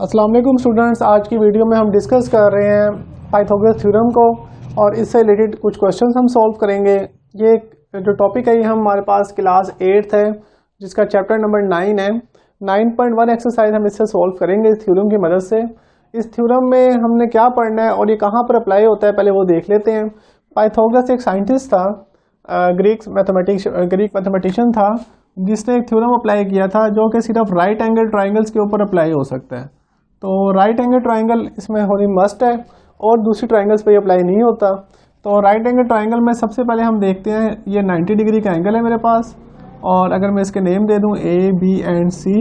अस्सलाम वालेकुम स्टूडेंट्स, आज की वीडियो में हम डिस्कस कर रहे हैं पाइथागोरस थ्योरम को और इससे रिलेटेड कुछ क्वेश्चंस हम सॉल्व करेंगे। ये जो टॉपिक है ये हमारे पास क्लास 8th है जिसका चैप्टर नंबर 9 है। 9.1 एक्सरसाइज हम इससे सॉल्व करेंगे इस थ्योरम की मदद से। इस थ्योरम में हमने क्या पढ़ना है और ये कहाँ पर अप्लाई होता है पहले वो देख लेते हैं। पाइथागोरस एक साइंटिस्ट था, ग्रीक मैथमेटिशियन था जिसने एक थ्योरम अप्लाई किया था जो कि सिर्फ राइट एंगल ट्राइंगल्स के ऊपर अप्लाई हो सकता है। तो राइट एंगल ट्राइंगल इसमें होनी मस्ट है और दूसरी ट्राइंगल्स पे अप्लाई नहीं होता। तो राइट एंगल ट्राइंगल में सबसे पहले हम देखते हैं, ये 90 डिग्री का एंगल है मेरे पास और अगर मैं इसके नेम दे दूं ए बी एंड सी,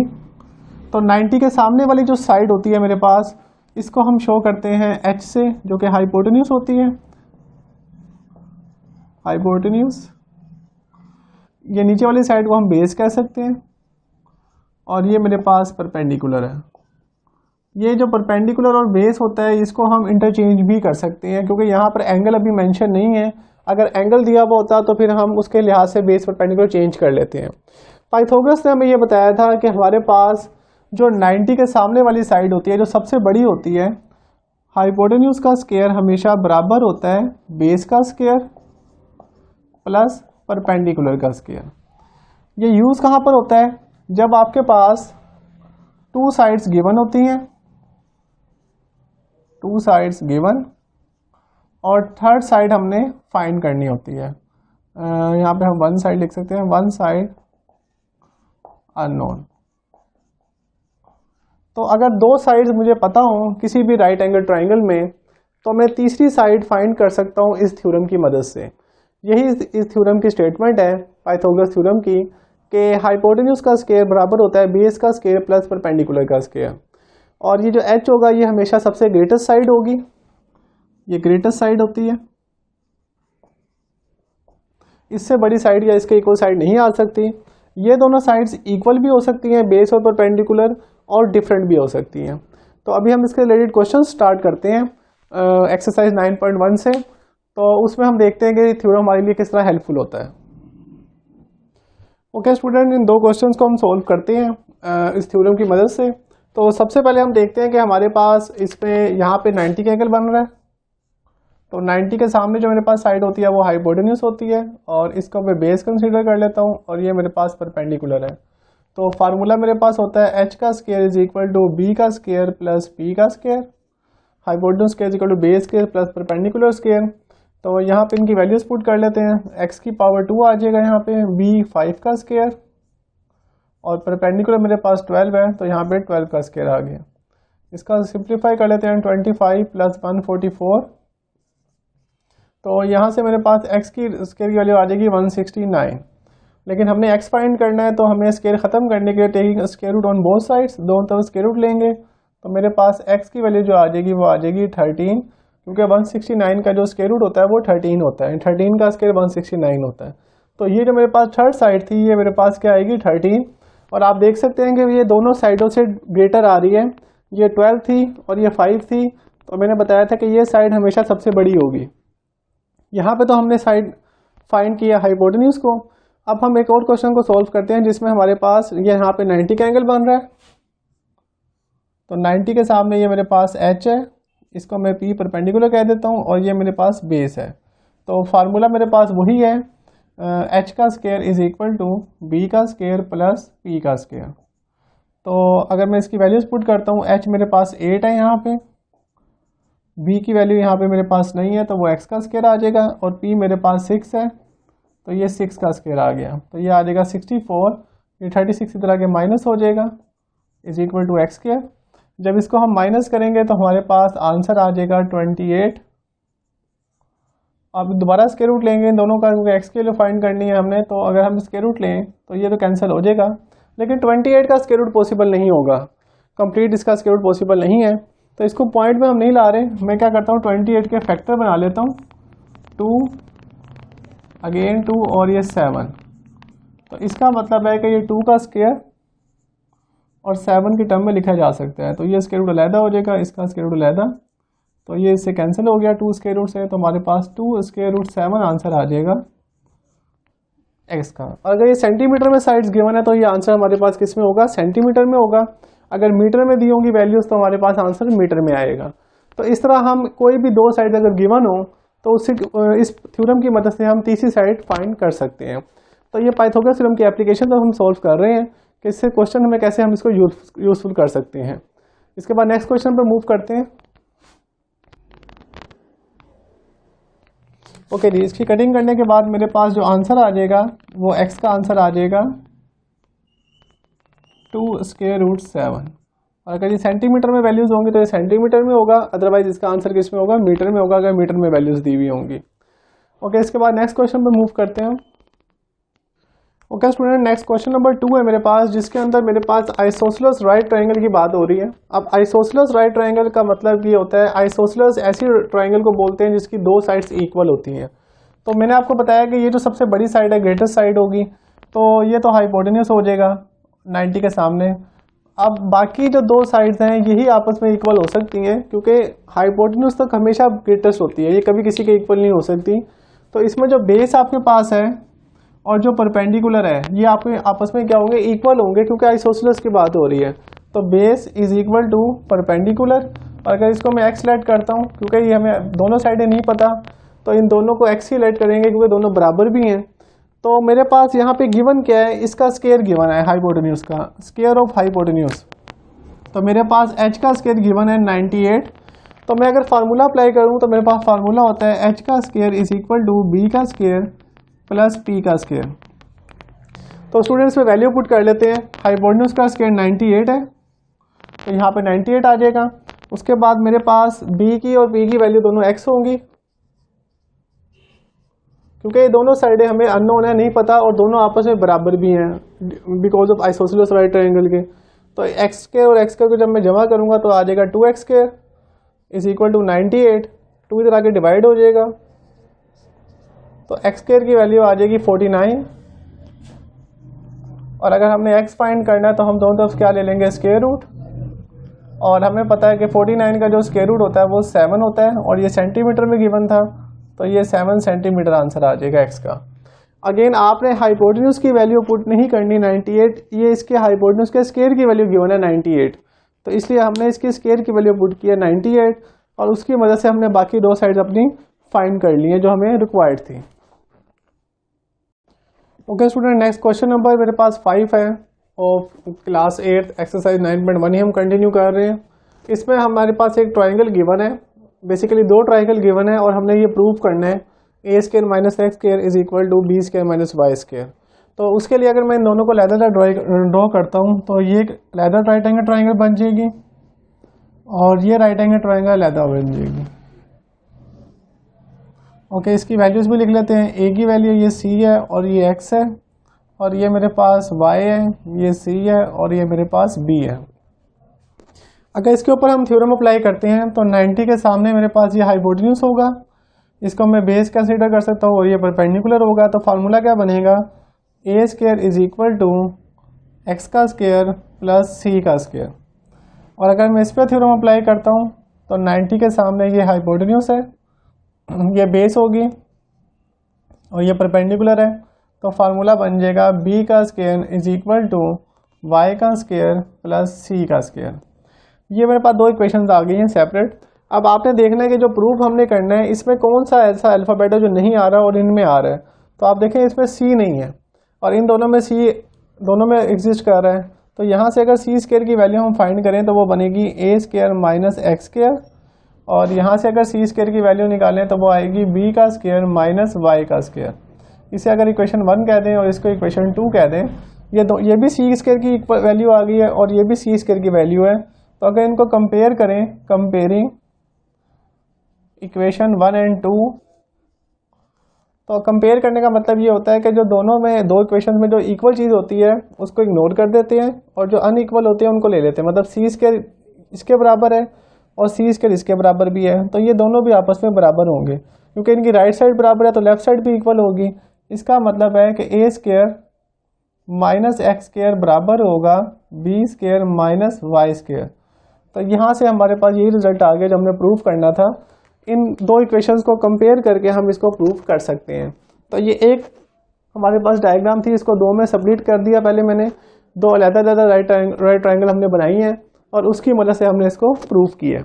तो 90 के सामने वाली जो साइड होती है मेरे पास इसको हम शो करते हैं एच से, जो कि हाइपोटेन्यूज होती है। हाइपोटेन्यूज, ये नीचे वाली साइड को हम बेस कह सकते हैं और ये मेरे पास परपेंडिकुलर है। ये जो परपेंडिकुलर और बेस होता है इसको हम इंटरचेंज भी कर सकते हैं क्योंकि यहाँ पर एंगल अभी मेंशन नहीं है। अगर एंगल दिया हुआ होता तो फिर हम उसके लिहाज से बेस परपेंडिकुलर चेंज कर लेते हैं। पाइथागोरस ने हमें ये बताया था कि हमारे पास जो 90 के सामने वाली साइड होती है जो सबसे बड़ी होती है, हाइपोटेन्यूज का स्क्वायर हमेशा बराबर होता है बेस का स्क्वायर प्लस परपेंडिकुलर का स्क्वायर। ये यूज़ कहाँ पर होता है? जब आपके पास टू साइड्स गिवन होती हैं, टू साइड्स गिवन और थर्ड साइड हमने फाइंड करनी होती है। यहाँ पे हम वन साइड लिख सकते हैं, वन साइड अननोन। तो अगर दो साइड्स मुझे पता हो किसी भी राइट एंगल ट्राइंगल में तो मैं तीसरी साइड फाइंड कर सकता हूँ इस थ्योरम की मदद से। यही इस थ्योरम की स्टेटमेंट है पाइथागोरस थ्योरम की कि हाइपोटेन्यूज का स्क्वायर बराबर होता है बेस का स्क्वायर प्लस परपेंडिकुलर का स्क्वायर। और ये जो h होगा ये हमेशा सबसे ग्रेटेस्ट साइड होगी, ये ग्रेटेस्ट साइड होती है। इससे बड़ी साइड या इसके इक्वल साइड नहीं आ सकती। ये दोनों साइड्स इक्वल भी हो सकती हैं बेस और परपेंडिकुलर, और डिफरेंट भी हो सकती हैं। तो अभी हम इसके रिलेटेड क्वेश्चन स्टार्ट करते हैं एक्सरसाइज 9.1 से। तो उसमें हम देखते हैं कि थ्योरम हमारे लिए किस तरह हेल्पफुल होता है। ओके स्टूडेंट, इन दो क्वेश्चंस को हम सॉल्व करते हैं इस थ्योरम की मदद से। तो सबसे पहले हम देखते हैं कि हमारे पास इसमें यहाँ पे 90 का एंगल बन रहा है। तो 90 के सामने जो मेरे पास साइड होती है वो हाइपोटेन्यूज होती है और इसको मैं बेस कंसीडर कर लेता हूँ और ये मेरे पास परपेंडिकुलर है। तो फार्मूला मेरे पास होता है एच का square is equal to B का स्क्वायर प्लस पी का square, hypotenuse square is equal to base square plus perpendicular square. तो यहाँ पे इनकी वैल्यूज पुट कर लेते हैं, एक्स की पावर 2 आ जाएगा यहाँ पे, बी 5 का स्क्वायर और परपेंडिकुलर मेरे पास 12 है तो यहाँ पे 12 का स्क्वायर आ गया। इसका सिंप्लीफाई कर लेते हैं, 25 प्लस 144। तो यहाँ से मेरे पास x की स्क्वायर की वैल्यू आ जाएगी 169। लेकिन हमने x फाइंड करना है तो हमें स्क्वायर ख़त्म करने के लिए taking square root on both sides, दोनों तरफ स्क्वायर रूट लेंगे। तो मेरे पास x की वैल्यू जो आ जाएगी वो आ जाएगी 13, क्योंकि 169 का जो स्क्वायर रूट होता है वो 13 होता है, 13 का स्क्वायर 169 होता है। तो ये जो मेरे पास थर्ड साइड थी ये मेरे पास क्या आएगी 13। और आप देख सकते हैं कि ये दोनों साइडों से ग्रेटर आ रही है, ये 12 थी और ये 5 थी। तो मैंने बताया था कि ये साइड हमेशा सबसे बड़ी होगी। यहाँ पे तो हमने साइड फाइंड किया हाइपोटेन्यूज को। अब हम एक और क्वेश्चन को सॉल्व करते हैं जिसमें हमारे पास ये यहाँ पे 90 का एंगल बन रहा है। तो 90 के सामने ये मेरे पास h है, इसको मैं p परपेंडिकुलर कह देता हूँ और ये मेरे पास बेस है। तो फार्मूला मेरे पास वही है, h का square is equal to b का स्क्वायर प्लस p का स्क्वायर। तो अगर मैं इसकी वैल्यूज पुट करता हूँ, h मेरे पास 8 है यहाँ पे, b की वैल्यू यहाँ पे मेरे पास नहीं है तो वो x का स्क्वायर आ जाएगा और p मेरे पास 6 है तो ये 6 का स्क्वायर आ गया। तो ये आ जाएगा 64, ये 36 की तरह के माइनस हो जाएगा is equal to X square. जब इसको हम माइनस करेंगे तो हमारे पास आंसर आ जाएगा 28। अब दोबारा स्क्वायर रूट लेंगे इन दोनों का, क्योंकि एक्स के लिए फाइंड करनी है हमने। तो अगर हम स्क्वायर रूट लें तो ये तो कैंसिल हो जाएगा, लेकिन 28 का स्क्वायर रूट पॉसिबल नहीं होगा, कंप्लीट इसका स्क्वायर रूट पॉसिबल नहीं है। तो इसको पॉइंट में हम नहीं ला रहे, मैं क्या करता हूँ 28 के फैक्टर बना लेता हूँ, 2 अगेन 2 और ये 7। तो इसका मतलब है कि ये 2 का स्क्वायर और 7 की टर्म में लिखा जा सकता है। तो ये स्क्वायर रूट अलहदा हो जाएगा, इसका स्क्वायर रूट अलहदा, तो ये इससे कैंसिल हो गया 2 स्क्वायर रूट से। तो हमारे पास 2 स्क्वायर रूट 7 आंसर आ जाएगा एक्स का। अगर ये सेंटीमीटर में साइड्स गिवन है तो ये आंसर हमारे पास किस में होगा, सेंटीमीटर में होगा। अगर मीटर में दी होंगी वैल्यूज़ तो हमारे पास आंसर मीटर में आएगा। तो इस तरह हम कोई भी दो साइड अगर गिवन हो तो उससे इस थ्योरम की मदद से हम तीसरी साइड फाइंड कर सकते हैं। तो ये पाइथागोरस थ्योरम की एप्लीकेशन तो हम सॉल्व कर रहे हैं कि इससे क्वेश्चन हमें कैसे हम इसको यूजफुल कर सकते हैं। इसके बाद नेक्स्ट क्वेश्चन पर मूव करते हैं। ओके जी, इसकी कटिंग करने के बाद मेरे पास जो आंसर आ जाएगा वो x का आंसर आ जाएगा 2√7। और अगर ये सेंटीमीटर में वैल्यूज़ होंगी तो ये सेंटीमीटर में होगा, अदरवाइज इसका आंसर किस में होगा, मीटर में होगा, अगर मीटर में वैल्यूज़ दी हुई होंगी। ओके, इसके बाद नेक्स्ट क्वेश्चन पे मूव करते हैं। Okay student, next question number 2 है मेरे पास, जिसके अंदर मेरे पास आइसोसेलेस राइट ट्रायंगल की बात हो रही है। अब आइसोसेलेस राइट ट्रायंगल का मतलब ये होता है, आइसोसेलेस ऐसी ट्रायंगल को बोलते हैं जिसकी दो साइड्स इक्वल होती हैं। तो मैंने आपको बताया कि ये जो सबसे बड़ी साइड है, ग्रेटेस्ट साइड होगी, तो ये तो हाइपोटेन्यूस हो जाएगा 90 के सामने। अब बाकी जो दो साइड्स हैं यही आपस में इक्वल हो सकती हैं, क्योंकि हाइपोटेन्यूस तक हमेशा ग्रेटेस्ट होती है, ये कभी किसी के इक्वल नहीं हो सकती। तो इसमें जो बेस आपके पास है और जो परपेंडिकुलर है ये आपके आपस में क्या होंगे, इक्वल होंगे, क्योंकि आइसोसेलेस की बात हो रही है। तो base is equal to perpendicular. और अगर इसको मैं एक्स लेट करता हूँ, क्योंकि ये हमें दोनों साइडें नहीं पता, तो इन दोनों को एक्स ही लेट करेंगे क्योंकि दोनों बराबर भी हैं। तो मेरे पास यहाँ पे गिवन क्या है, इसका स्केयर गिवन है, हाइपोटेन्यूस का स्केयर ऑफ हाइपोटेन्यूस। तो मेरे पास एच का स्केयर गिवन है 98। तो मैं अगर फार्मूला अप्लाई करूँ तो मेरे पास फार्मूला होता है एच का square is equal to B का स्केयर प्लस पी का स्केयर। तो स्टूडेंट्स में वैल्यू पुट कर लेते हैं। हाइपोटेन्यूस का स्केयर 98 है, तो यहाँ पे 98 आ जाएगा। उसके बाद मेरे पास बी की और पी की वैल्यू दोनों एक्स होंगी, क्योंकि ये दोनों साइडें हमें अननोन है, नहीं पता, और दोनों आपस में बराबर भी हैं because of isosceles right triangle के। तो एक्स स्केयर और एक्स स्केयर को जब मैं जमा करूँगा तो आ जाएगा 2x square is equal to 98। 2 इधर आके डिवाइड हो जाएगा, तो एक्स स्केयर की वैल्यू आ जाएगी 49। और अगर हमने x फाइंड करना है तो हम दोनों तरफ क्या ले लेंगे, स्केयर रूट। और हमें पता है कि 49 का जो स्केयर रूट होता है वो 7 होता है, और ये सेंटीमीटर में गिवन था, तो ये 7 सेंटीमीटर आंसर आ जाएगा x का। अगेन आपने हाइपोटेन्यूस की वैल्यू पुट नहीं करनी 98, ये इसके हाइपोटेन्यूस के स्केयर की वैल्यू गिवन है 98, तो इसलिए हमने इसकी स्केयर की वैल्यू पुट की है 98, और उसकी मदद से हमने बाकी दो साइड्स अपनी फाइंड कर ली है जो हमें रिक्वायर्ड थी। Okay student, next question number मेरे पास 5 है ऑफ क्लास 8 एक्सरसाइज 9.1 ही हम कंटिन्यू कर रहे हैं। इसमें हमारे पास एक ट्रायंगल गिवन है, बेसिकली दो ट्रायंगल गिवन है, और हमने ये प्रूव करना है A square minus X square is equal to B square minus Y square. तो उसके लिए अगर मैं इन दोनों को लैदर ड्रॉ करता हूँ तो ये लैदर राइट एंगल ट्रायंगल बन जाएगी, और ये राइट एंगल ट्रायंगल लैदर बन जाएगी। ओके, इसकी वैल्यूज भी लिख लेते हैं। ए की वैल्यू ये सी है और ये एक्स है, और ये मेरे पास वाई है, ये सी है, और ये मेरे पास बी है। अगर इसके ऊपर हम थ्योरम अप्लाई करते हैं तो 90 के सामने मेरे पास ये हाइपोटेन्यूस होगा, इसको मैं बेस कंसीडर कर सकता हूँ, और ये परपेंडिकुलर होगा। तो फार्मूला क्या बनेगा, A square is equal to X का स्केयर प्लस सी का स्केयर। और अगर मैं इस पर थ्योरम अप्लाई करता हूँ तो 90 के सामने ये हाइपोटेन्यूस है, ये बेस होगी, और ये परपेंडिकुलर है। तो फार्मूला बन जाएगा बी का square is equal to Y का स्केयर प्लस सी का स्केयर। ये मेरे पास दो इक्वेशंस आ गई हैं सेपरेट। अब आपने देखना है कि जो प्रूफ हमने करना है इसमें कौन सा ऐसा अल्फ़ाबेट है जो नहीं आ रहा और इनमें आ रहा है। तो आप देखें इसमें सी नहीं है, और इन दोनों में सी दोनों में एग्जिस्ट कर रहा है। तो यहाँ से अगर सी स्केयर की वैल्यू हम फाइंड करें तो वो बनेगी ए स्केयर माइनस एक्स स्केयर, और यहाँ से अगर सी स्केयर की वैल्यू निकालें तो वो आएगी बी का स्केयर माइनस वाई का स्केयर। इसे अगर इक्वेशन 1 कह दें और इसको इक्वेशन 2 कह दें, ये भी सी स्केयर की वैल्यू आ गई है और ये भी सी स्केयर की वैल्यू है। तो अगर इनको कंपेयर करें, कंपेयरिंग इक्वेशन 1 एंड 2, तो कंपेयर करने का मतलब ये होता है कि जो दोनों में दो इक्वेशन में जो इक्वल चीज़ होती है उसको इग्नोर कर देते हैं, और जो अनइक्वल होती है उनको ले लेते हैं। मतलब सी स्केयर इसके बराबर है और सी स्केयर इसके बराबर भी है, तो ये दोनों भी आपस में बराबर होंगे, क्योंकि इनकी राइट साइड बराबर है तो लेफ्ट साइड भी इक्वल होगी। इसका मतलब है कि A square minus X square बराबर होगा B square minus Y square. तो यहाँ से हमारे पास यही रिजल्ट आ गया जो हमने प्रूव करना था। इन दो इक्वेशंस को कंपेयर करके हम इसको प्रूव कर सकते हैं। तो ये एक हमारे पास डायग्राम थी, इसको दो में सबमिट कर दिया पहले मैंने। दो अलग-अलग राइट ट्रायंगल हमने बनाई हैं और उसकी मदद से हमने इसको प्रूव किया।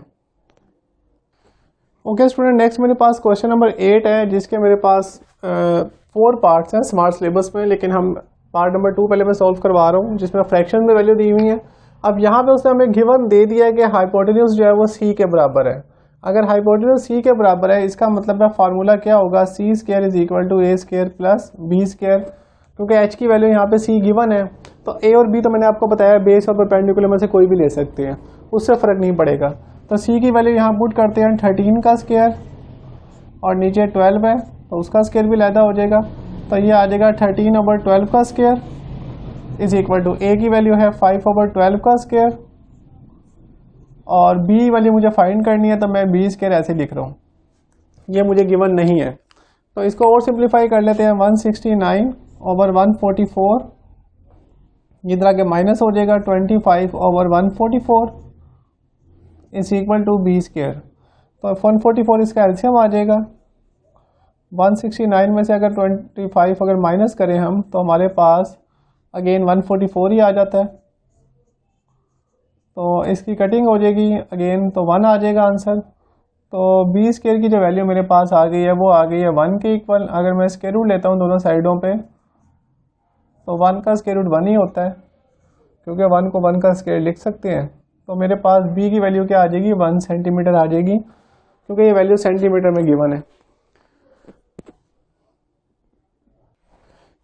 ओके स्टूडेंट, नेक्स्ट मेरे पास क्वेश्चन नंबर 8 है, जिसके मेरे पास 4 पार्ट्स हैं स्मार्ट सिलेबस में, लेकिन हम पार्ट नंबर 2 पहले मैं सॉल्व करवा रहा हूँ, जिसमें फ्रैक्शन में वैल्यू दी हुई है। अब यहाँ पे उसने हमें गिवन दे दिया है कि हाइपोटेन्यूज जो है वो c के बराबर है। अगर हाइपोटेन्यूज c के बराबर है, इसका मतलब है फार्मूला क्या होगा, c square is equal to a square plus b square. क्योंकि h की वैल्यू यहाँ पे c गिवन है, तो a और b तो मैंने आपको बताया बेस और परपेंडिकुलर में से कोई भी ले सकते हैं, उससे फ़र्क नहीं पड़ेगा। तो c की वैल्यू यहाँ पुट करते हैं 13 का स्क्वायर और नीचे 12 है तो उसका स्क्वायर भी लैदा हो जाएगा, तो ये आ जाएगा 13/12 का square is equal to a की वैल्यू है 5/12 का स्क्वायर और b वैल्यू मुझे फाइंड करनी है, तो मैं b स्क्वायर ऐसे लिख रहा हूँ, ये मुझे गिवन नहीं है। तो इसको और सिंप्लीफाई कर लेते हैं, 169/144, ये तरह के माइनस हो जाएगा 25/144 is equal to b square. तो 144 इसका एलसीएम आ जाएगा, 169 में से अगर 25 अगर माइनस करें हम तो हमारे पास अगेन 144 ही आ जाता है। तो इसकी कटिंग हो जाएगी अगेन, तो 1 आ जाएगा आंसर। तो b स्क्वायर की जो वैल्यू मेरे पास आ गई है वो आ गई है 1 के इक्वल। अगर मैं स्क्वायर रूट लेता हूँ दोनों साइडों पे तो 1 का स्क्वायर रूट 1 ही होता है, क्योंकि 1 को 1 का स्क्वायर लिख सकते हैं। तो मेरे पास b की वैल्यू क्या आ जाएगी, 1 सेंटीमीटर आ जाएगी, क्योंकि ये वैल्यू सेंटीमीटर में गिवन है।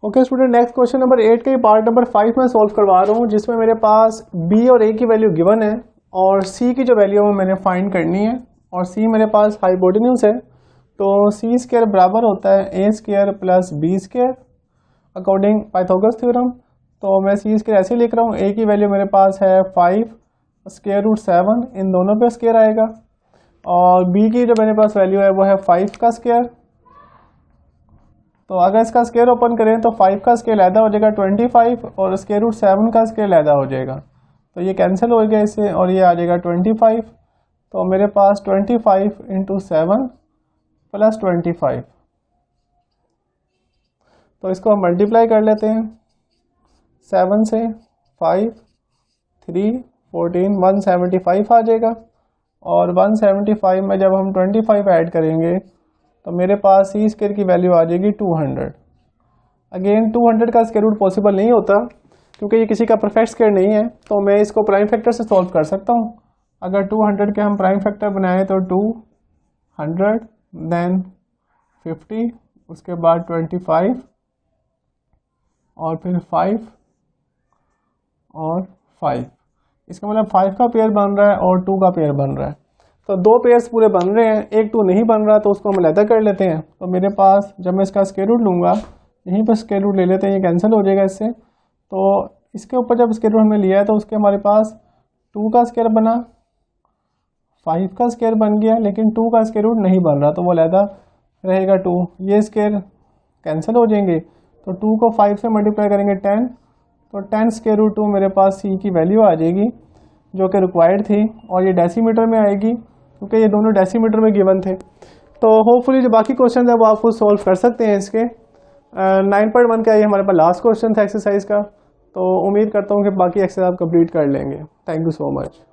Okay student, next question number 8 के पार्ट नंबर 5 में सॉल्व करवा रहा हूँ, जिसमें मेरे पास b और a की वैल्यू गिवन है और c की जो वैल्यू है मैंने फाइंड करनी है, और c मेरे पास हाइपोटेन्यूज है। तो c स्क्वायर बराबर होता है a square plus b square according Pythagoras theorem. तो मैं c स्क्वायर ऐसे लिख रहा हूँ, a की वैल्यू मेरे पास है 5 स्क्वायर रूट 7, इन दोनों पे स्क्वायर आएगा, और b की जो मेरे पास वैल्यू है वो है 5 का स्क्वायर। तो अगर इसका स्क्वायर ओपन करें तो 5 का स्क्वायर लैदा हो जाएगा 25 और स्क्वायर रूट 7 का स्क्वायर लैदा हो जाएगा, तो ये कैंसिल हो गया इससे और ये आ जाएगा 25। तो मेरे पास 25 इंटू 7 प्लस 25, तो इसको हम मल्टीप्लाई कर लेते हैं, 7 से 5 3 14 175 आ जाएगा, और 175 में जब हम 25 ऐड करेंगे तो मेरे पास c स्क्वायर की वैल्यू आ जाएगी 200। अगेन 200 का स्क्वायर रूट पॉसिबल नहीं होता, क्योंकि ये किसी का परफेक्ट स्क्वायर नहीं है, तो मैं इसको प्राइम फैक्टर से सॉल्व कर सकता हूँ। अगर 200 के हम प्राइम फैक्टर बनाएं तो 200 देन 50, उसके बाद 25 और फिर 5 और 5, इसका मतलब 5 का पेयर बन रहा है और 2 का पेयर बन रहा है। तो 2 पेयर्स पूरे बन रहे हैं, एक 2 नहीं बन रहा, तो उसको हम अलग कर लेते हैं। तो मेरे पास जब मैं इसका स्क्वायर रूट लूँगा, यहीं पर स्क्वायर रूट ले लेते हैं, ये कैंसिल हो जाएगा इससे। तो इसके ऊपर जब स्क्वायर रूट हमने लिया है तो उसके हमारे पास 2 का स्क्वायर बना, 5 का स्क्वायर बन गया, लेकिन 2 का स्क्वायर रूट नहीं बन रहा, तो वो अलहदा रहेगा 2, ये स्क्वायर कैंसिल हो जाएंगे। तो 2 को 5 से मल्टीप्लाई करेंगे 10, तो 10 स्क्वायर रूट 2 मेरे पास c की वैल्यू आ जाएगी, जो कि रिक्वायर्ड थी, और ये डेसीमीटर में आएगी, क्योंकि ये दोनों डेसीमीटर में गिवन थे। तो होपफुली जो बाकी क्वेश्चन है वो आप खुद सॉल्व कर सकते हैं इसके। 9.1 का ये हमारे पास लास्ट क्वेश्चन था एक्सरसाइज का, तो उम्मीद करता हूँ कि बाकी एक्सरसाइज आप कंप्लीट कर लेंगे। Thank you so much.